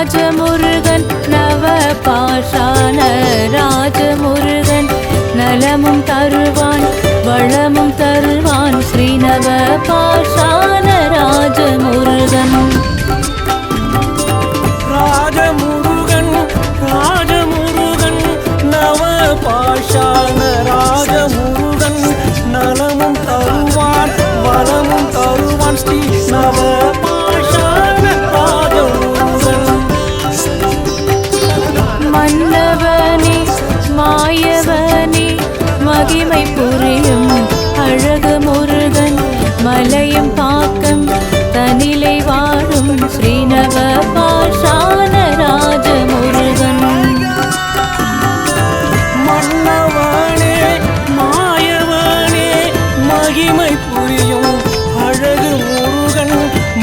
ராஜமுருகன் நவ பாஷான ராஜமுருகன் நலமும் தருவான் வளமும் தருவான் ஸ்ரீநவ பாஷான ராஜமுருகன். ராஜமுருகன் ராஜமுருகன் நவ பாஷான ராஜமுருகன் நலமும் தருவான் வளமும் தருவான் ஸ்ரீ நவ பாஷான ராஜமுருகன். மன்னவனே மாயவனே மகிமை புரியும் அழகு முருகன் மலையும் பாக்கம் தனிலை வாழும் ஸ்ரீநவ பாஷான ராஜமுருகன். மன்னவனே மாயவனே மகிமை புரியும் அழகு முருகன்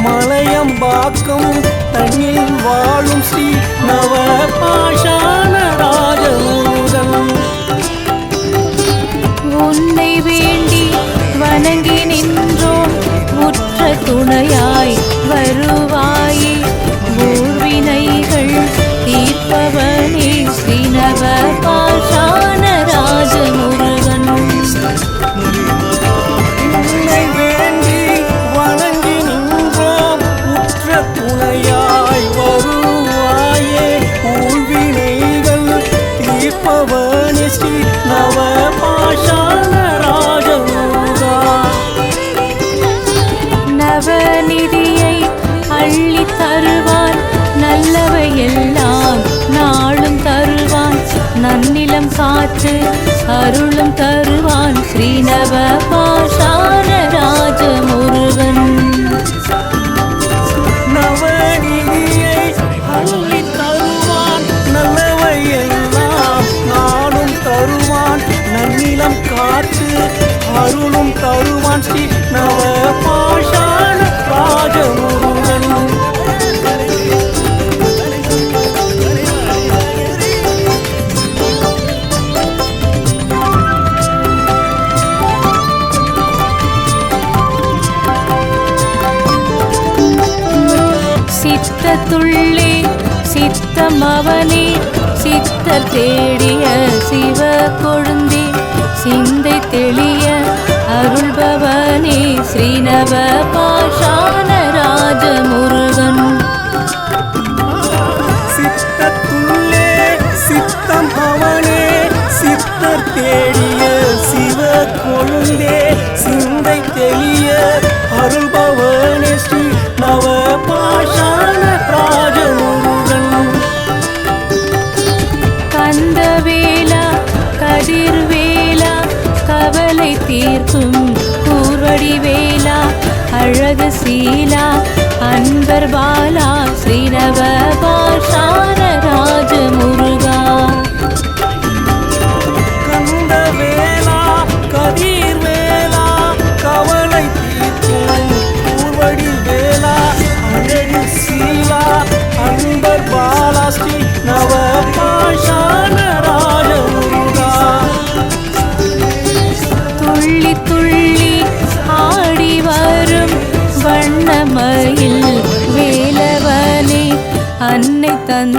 மலையம்பாக்கம் தன்னில் வாழும் ஸ்ரீ நவ பாஷான ராஜமுருகன். உன்னை வேண்டி வணங்கி நின்றோம் உற்ற துணையாய் வருவாயே ஊர்வினைகள் தீர்ப்பவனே ஸ்ரீநவ பாஷான ராஜமுருகன். உன்னை வேண்டி வணங்கி நின்றோம் உற்ற துணையாய் வருவாயே ஊழ்வினைகள் தீர்ப்பவனே ஸ்ரீ நவ பாஷான ராஜமுருகா. நவநிதியை அள்ளி தருவான் நல்லவை எல்லாம் நாளும் தருவான் நன்னிலம் காற்று அருளும் தருவான் ஸ்ரீநவ பாஷான ராஜமுருகன். நவநிதியை அள்ளி தருவான் நல்லவை எல்லாம் நாளும் தருவான் நன்னிலம் காற்று அருளும் தருவான் ஸ்ரீ நவ பாஷான ராஜமுருகன். சித்தத்துள்ளே சித்தம் அவனே சித்தர் தேடிய சிவ கொழுந்தே சிந்தை தெளிய அருள்பவனே ஸ்ரீநவ பாஷான ராஜமுருகன். சித்தத்துள்ளே சித்தம் அவனே சித்தர் தேடிய சிவ கொழுந்தே சிந்தை தெளிய அருள்பவனே ஸ்ரீ நவ பாஷான ராஜமுருகன். கந்தவேலா கதிர்வேலா கவலை தீர்க்கும் கூர்வடி வேலா அழகு சீலா அன்பர் பாலா ஸ்ரீநவ பாஷான ராஜமுருகா. கந்தவேலா கதிர்வேலா கவலை தீர்க்கும் கூர்வடி வேலா அழகு சீலா அன்பர் பாலா ஸ்ரீ நவ பாஷான ராஜமுருகா. துள்ளி துள்ளி ஆடி வரும் வண்ணமயில் வேலவனே அன்னை தன்